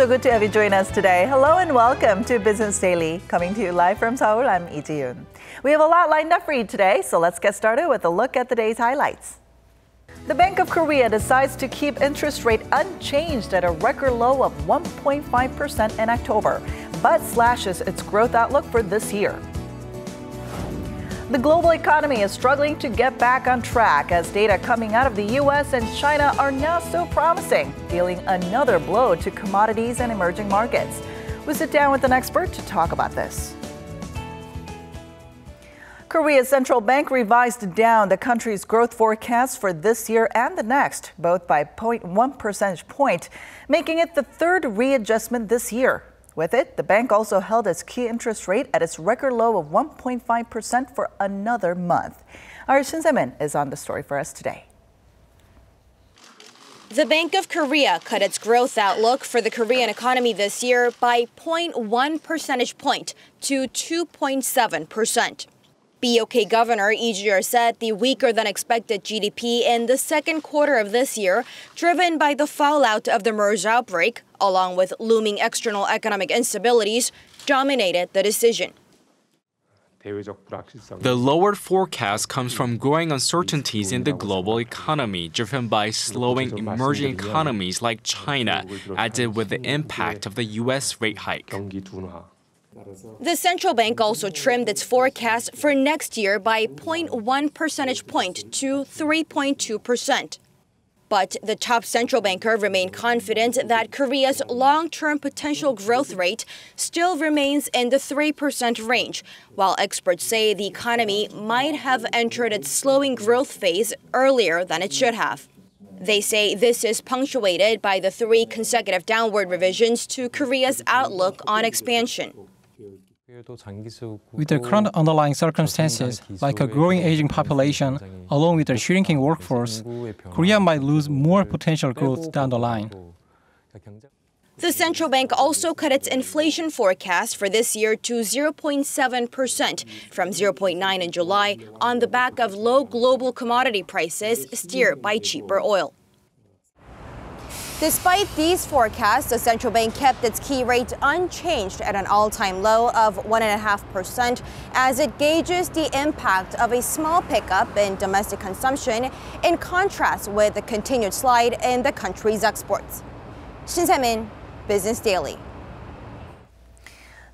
So good to have you join us today. Hello and welcome to Business Daily. Coming to you live from Seoul, I'm Lee Ji-yoon. We have a lot lined up for you today, so let's get started with a look at the day's highlights. The Bank of Korea decides to keep interest rate unchanged at a record low of 1.5% in October, but slashes its growth outlook for this year. The global economy is struggling to get back on track as data coming out of the U.S. and China are now so promising, dealing another blow to commodities and emerging markets. We'll sit down with an expert to talk about this. Korea's central bank revised down the country's growth forecast for this year and the next, both by 0.1 percentage point, making it the third readjustment this year. With it, the bank also held its key interest rate at its record low of 1.5% for another month. Our Shin Se-min is on the story for us today. The Bank of Korea cut its growth outlook for the Korean economy this year by 0.1 percentage point to 2.7%. BOK Governor Lee Ju-yeol said the weaker-than-expected GDP in the second quarter of this year, driven by the fallout of the MERS outbreak, along with looming external economic instabilities, dominated the decision. The lowered forecast comes from growing uncertainties in the global economy, driven by slowing emerging economies like China, added with the impact of the U.S. rate hike. The central bank also trimmed its forecast for next year by 0.1 percentage point to 3.2%. But the top central banker remained confident that Korea's long-term potential growth rate still remains in the 3% range, while experts say the economy might have entered its slowing growth phase earlier than it should have. They say this is punctuated by the 3 consecutive downward revisions to Korea's outlook on expansion. With the current underlying circumstances, like a growing aging population, along with a shrinking workforce, Korea might lose more potential growth down the line. The central bank also cut its inflation forecast for this year to 0.7% from 0.9% in July on the back of low global commodity prices steered by cheaper oil. Despite these forecasts, the central bank kept its key rate unchanged at an all-time low of 1.5% as it gauges the impact of a small pickup in domestic consumption in contrast with the continued slide in the country's exports. Shin Se-min, Business Daily.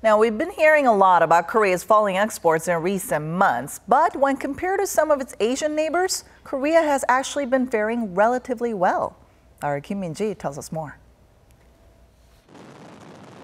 Now, we've been hearing a lot about Korea's falling exports in recent months, but when compared to some of its Asian neighbors, Korea has actually been faring relatively well. Our Kim Min-ji tells us more.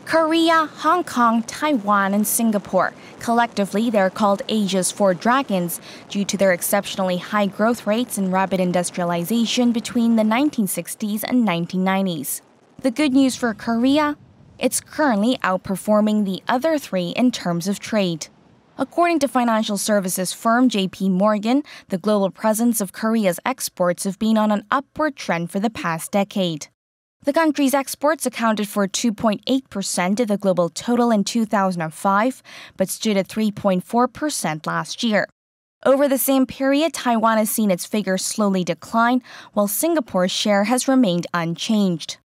Korea, Hong Kong, Taiwan, and Singapore. Collectively, they're called Asia's 4 dragons due to their exceptionally high growth rates and rapid industrialization between the 1960s and 1990s. The good news for Korea? It's currently outperforming the other 3 in terms of trade. According to financial services firm J.P. Morgan, the global presence of Korea's exports have been on an upward trend for the past decade. The country's exports accounted for 2.8% of the global total in 2005, but stood at 3.4% last year. Over the same period, Taiwan has seen its figures slowly decline, while Singapore's share has remained unchanged.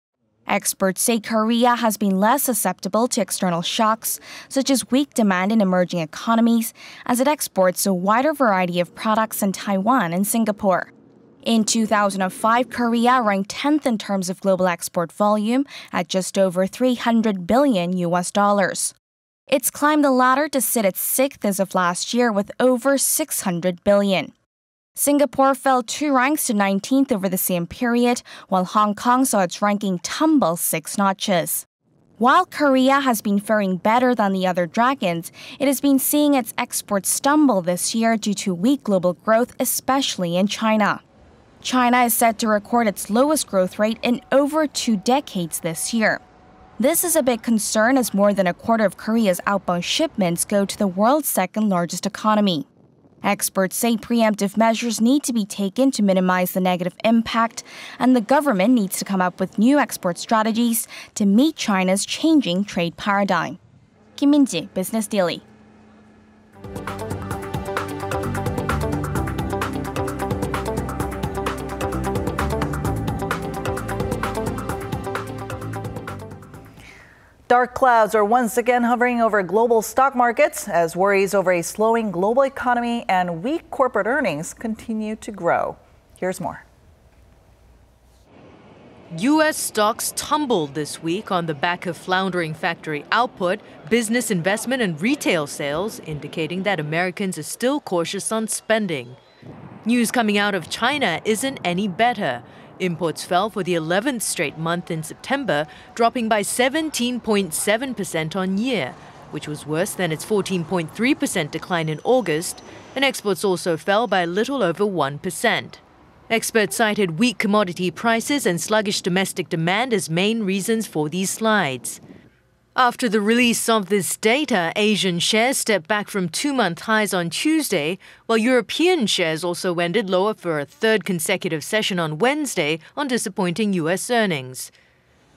Experts say Korea has been less susceptible to external shocks, such as weak demand in emerging economies, as it exports a wider variety of products than Taiwan and Singapore. In 2005, Korea ranked 10th in terms of global export volume at just over $300 billion. It's climbed the ladder to sit at 6th as of last year with over $600 billion. Singapore fell 2 ranks to 19th over the same period, while Hong Kong saw its ranking tumble 6 notches. While Korea has been faring better than the other dragons, it has been seeing its exports stumble this year due to weak global growth, especially in China. China is set to record its lowest growth rate in over 2 decades this year. This is a big concern as more than a quarter of Korea's outbound shipments go to the world's second largest economy. Experts say preemptive measures need to be taken to minimize the negative impact, and the government needs to come up with new export strategies to meet China's changing trade paradigm. Kim Min-ji, Business Daily. Dark clouds are once again hovering over global stock markets as worries over a slowing global economy and weak corporate earnings continue to grow. Here's more. U.S. stocks tumbled this week on the back of floundering factory output, business investment, and retail sales, indicating that Americans are still cautious on spending. News coming out of China isn't any better. Imports fell for the 11th straight month in September, dropping by 17.7% on year, which was worse than its 14.3% decline in August, and exports also fell by a little over 1%. Experts cited weak commodity prices and sluggish domestic demand as main reasons for these slides. After the release of this data, Asian shares stepped back from two-month highs on Tuesday, while European shares also ended lower for a third consecutive session on Wednesday on disappointing U.S. earnings.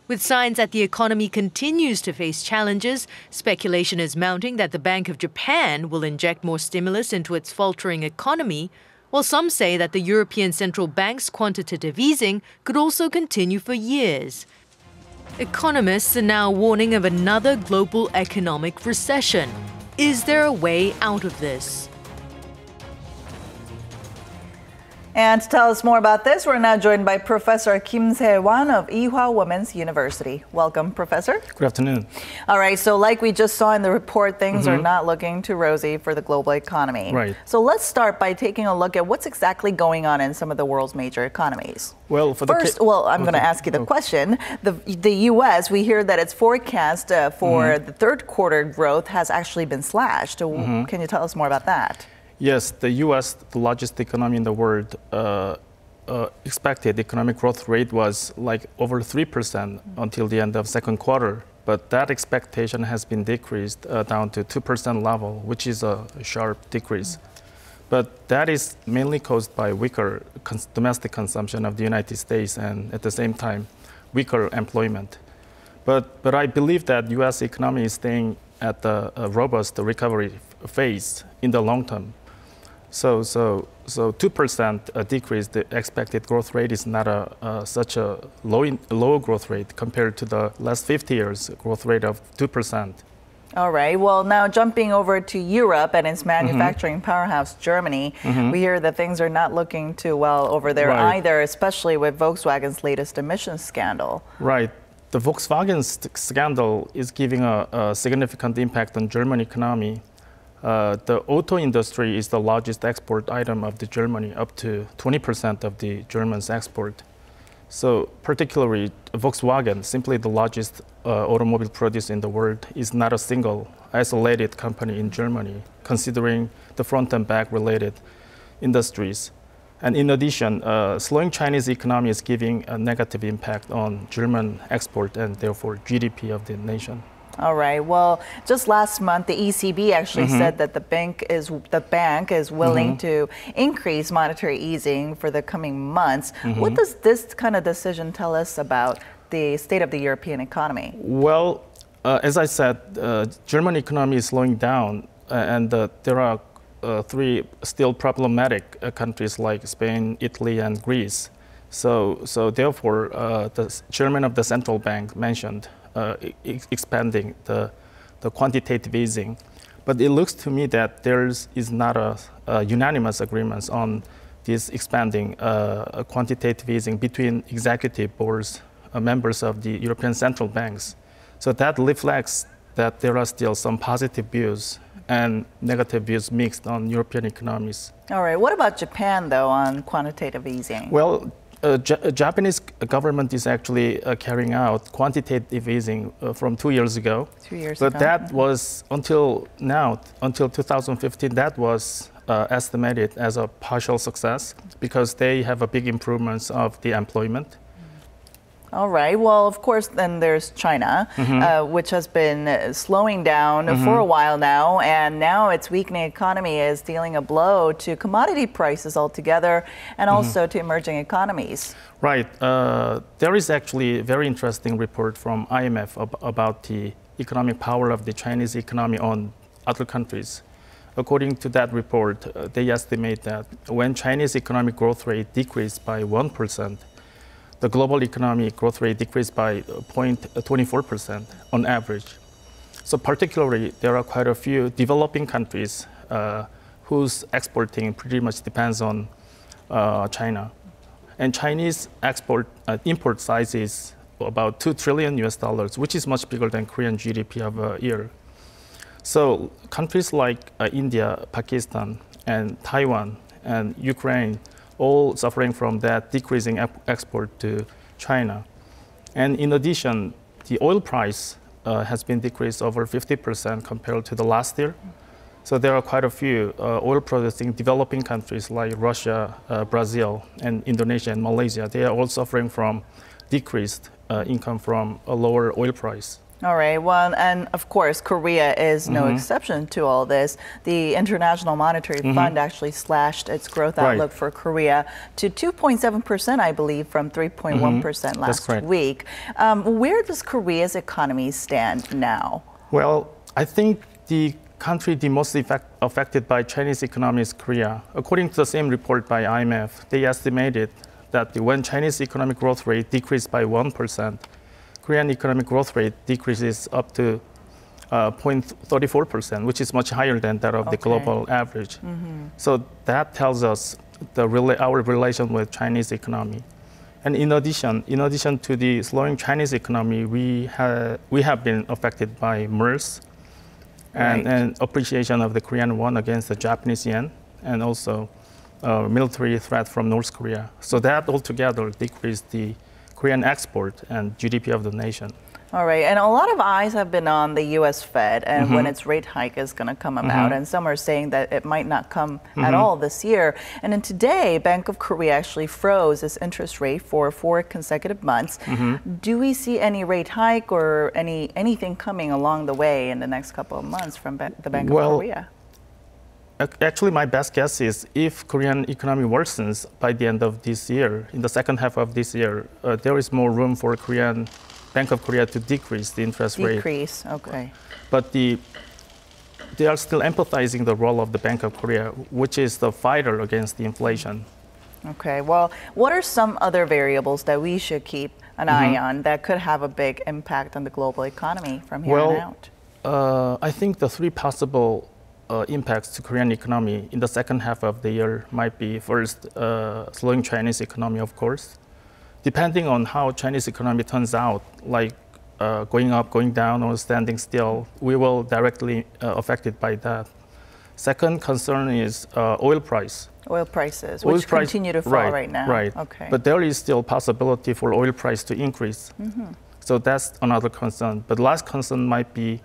With signs that the economy continues to face challenges, speculation is mounting that the Bank of Japan will inject more stimulus into its faltering economy, while some say that the European Central Bank's quantitative easing could also continue for years. Economists are now warning of another global economic recession. Is there a way out of this? And to tell us more about this, we're now joined by Professor Kim Taewon of Ewha Women's University. Welcome, Professor. Good afternoon. All right, so like we just saw in the report, things are not looking too rosy for the global economy. Right. So let's start by taking a look at what's exactly going on in some of the world's major economies. Well, I'm going to ask you the question. The U.S., we hear that its forecast for the third quarter growth has actually been slashed. Can you tell us more about that? Yes, the U.S., the largest economy in the world, expected economic growth rate was like over 3% until the end of second quarter. But that expectation has been decreased down to 2% level, which is a sharp decrease. But that is mainly caused by weaker domestic consumption of the United States and at the same time, weaker employment. But I believe that U.S. economy is staying at the robust recovery phase in the long term. So 2% decrease, the expected growth rate is not such a low growth rate compared to the last 50 years growth rate of 2%. All right. Well, now jumping over to Europe and its manufacturing powerhouse, Germany, we hear that things are not looking too well over there either, especially with Volkswagen's latest emissions scandal. Right. The Volkswagen scandal is giving a significant impact on German economy. The auto industry is the largest export item of the Germany, up to 20% of the Germans' export. So particularly Volkswagen, simply the largest automobile producer in the world, is not a single isolated company in Germany, considering the front and back related industries. And in addition, slowing Chinese economy is giving a negative impact on German export and therefore GDP of the nation. All right. Well, just last month, the ECB actually said that the bank is willing to increase monetary easing for the coming months. What does this kind of decision tell us about the state of the European economy? Well, as I said, German economy is slowing down, and there are three still problematic countries like Spain, Italy, and Greece. So therefore, the chairman of the central bank mentioned expanding the quantitative easing. But it looks to me that there is not a unanimous agreement on this expanding quantitative easing between executive boards, members of the European central banks. So that reflects that there are still some positive views and negative views mixed on European economies. All right. What about Japan, though, on quantitative easing? Well, Japanese government is actually carrying out quantitative easing from 2 years ago. 2 years ago. But that was until 2015, that was estimated as a partial success because they have a big improvements of the employment. All right. Well, of course, then there's China, which has been slowing down for a while now, and now its weakening economy is dealing a blow to commodity prices altogether and also to emerging economies. Right. There is actually a very interesting report from IMF about the economic power of the Chinese economy on other countries. According to that report, they estimate that when Chinese economic growth rate decreased by 1%, the global economic growth rate decreased by 0.24% on average. So particularly, there are quite a few developing countries whose exporting pretty much depends on China. And Chinese import size is about $2 trillion, which is much bigger than Korean GDP of a year. So countries like India, Pakistan, and Taiwan, and Ukraine, all suffering from that decreasing export to China. And in addition, the oil price has been decreased over 50% compared to the last year. So there are quite a few oil-producing developing countries like Russia, Brazil, and Indonesia and Malaysia. They are all suffering from decreased income from a lower oil price. All right. Well, and of course, Korea is no exception to all this. The International Monetary Fund actually slashed its growth outlook for Korea to 2.7%, I believe, from 3.1% last week. Where does Korea's economy stand now? Well, I think the country the most affected by Chinese economy is Korea. According to the same report by IMF, they estimated that when Chinese economic growth rate decreased by 1%, Korean economic growth rate decreases up to 0.34%, which is much higher than that of the global average. So that tells us our relation with Chinese economy. And in addition to the slowing Chinese economy, we have been affected by MERS and appreciation of the Korean won against the Japanese yen, and also military threat from North Korea. So that altogether decreased the Korean export and GDP of the nation. All right, and a lot of eyes have been on the U.S. Fed and when its rate hike is going to come about, and some are saying that it might not come at all this year. And then today, Bank of Korea actually froze its interest rate for 4 consecutive months. Do we see any rate hike or anything coming along the way in the next couple of months from the Bank of Korea? Actually, my best guess is if Korean economy worsens by the end of this year, in the second half of this year, there is more room for Bank of Korea to decrease the interest rate. Decrease, okay. But they are still empathizing the role of the Bank of Korea, which is the fighter against the inflation. Okay, well, what are some other variables that we should keep an eye on that could have a big impact on the global economy from here on out? I think the 3 possible impacts to Korean economy in the second half of the year might be first, slowing Chinese economy, of course. Depending on how Chinese economy turns out, like going up, going down, or standing still, we will directly affected by that. Second concern is oil price. Oil prices, which continue to fall right now. Right. Okay. But there is still possibility for oil price to increase. So that's another concern. But last concern might be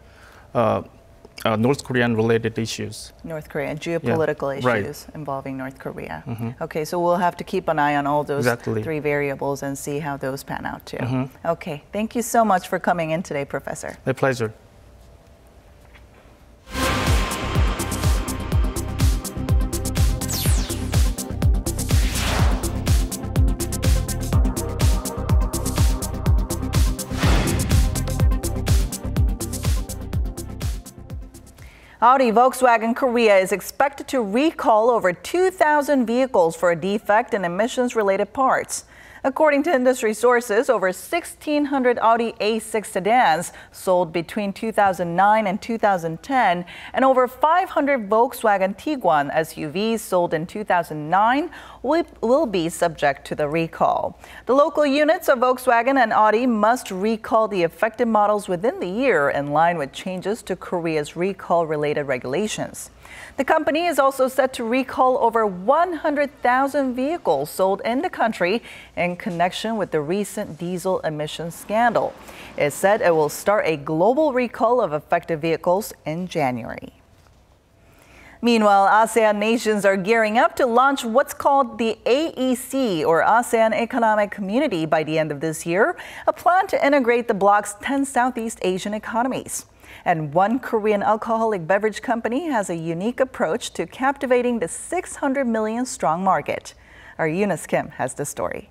North Korean related issues. North Korea, geopolitical issues involving North Korea. Okay, so we'll have to keep an eye on all those 3 variables and see how those pan out too. Okay, thank you so much for coming in today, Professor. My pleasure. Audi Volkswagen Korea is expected to recall over 2,000 vehicles for a defect in emissions-related parts. According to industry sources, over 1,600 Audi A6 sedans sold between 2009 and 2010, and over 500 Volkswagen Tiguan SUVs sold in 2009 will be subject to the recall. The local units of Volkswagen and Audi must recall the affected models within the year in line with changes to Korea's recall-related regulations. The company is also set to recall over 100,000 vehicles sold in the country in connection with the recent diesel emissions scandal. It said it will start a global recall of affected vehicles in January. Meanwhile, ASEAN nations are gearing up to launch what's called the AEC, or ASEAN Economic Community, by the end of this year, a plan to integrate the bloc's 10 Southeast Asian economies. And one Korean alcoholic beverage company has a unique approach to captivating the 600 million strong market. Our Eunice Kim has the story.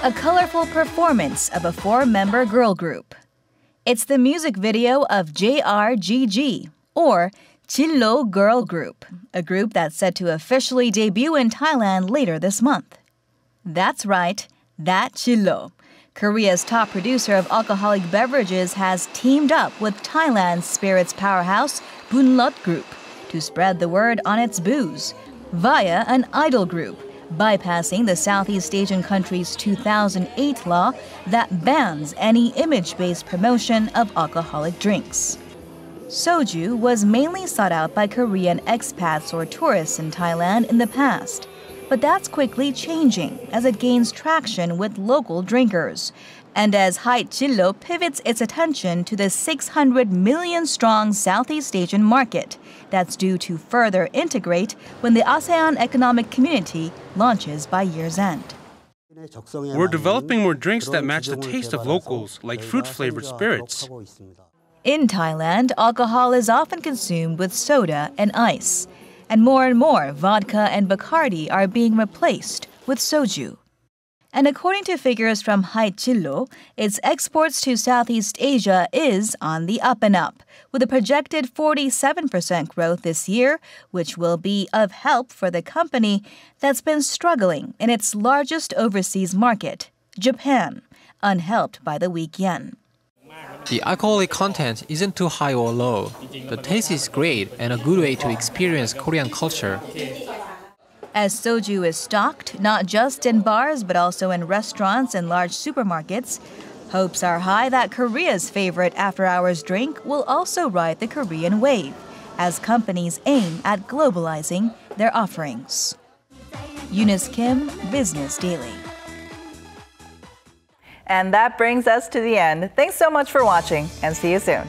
A colorful performance of a 4-member girl group. It's the music video of JRGG, or Chillo Girl Group, a group that's set to officially debut in Thailand later this month. That's right, that chilo. Korea's top producer of alcoholic beverages has teamed up with Thailand's spirits powerhouse Bunlot Group to spread the word on its booze via an idol group, bypassing the Southeast Asian country's 2008 law that bans any image-based promotion of alcoholic drinks. Soju was mainly sought out by Korean expats or tourists in Thailand in the past, but that's quickly changing as it gains traction with local drinkers, and as Haechillo pivots its attention to the 600 million strong Southeast Asian market that's due to further integrate when the ASEAN Economic Community launches by year's end. We're developing more drinks that match the taste of locals, like fruit-flavored spirits. In Thailand, alcohol is often consumed with soda and ice, and more vodka and Bacardi are being replaced with soju. And according to figures from Haechillo, its exports to Southeast Asia is on the up and up, with a projected 47% growth this year, which will be of help for the company that's been struggling in its largest overseas market, Japan, unhelped by the weak yen. The alcoholic content isn't too high or low. The taste is great and a good way to experience Korean culture. As soju is stocked not just in bars but also in restaurants and large supermarkets, hopes are high that Korea's favorite after-hours drink will also ride the Korean wave as companies aim at globalizing their offerings. Eunice Kim, Business Daily. And that brings us to the end. Thanks so much for watching, and see you soon.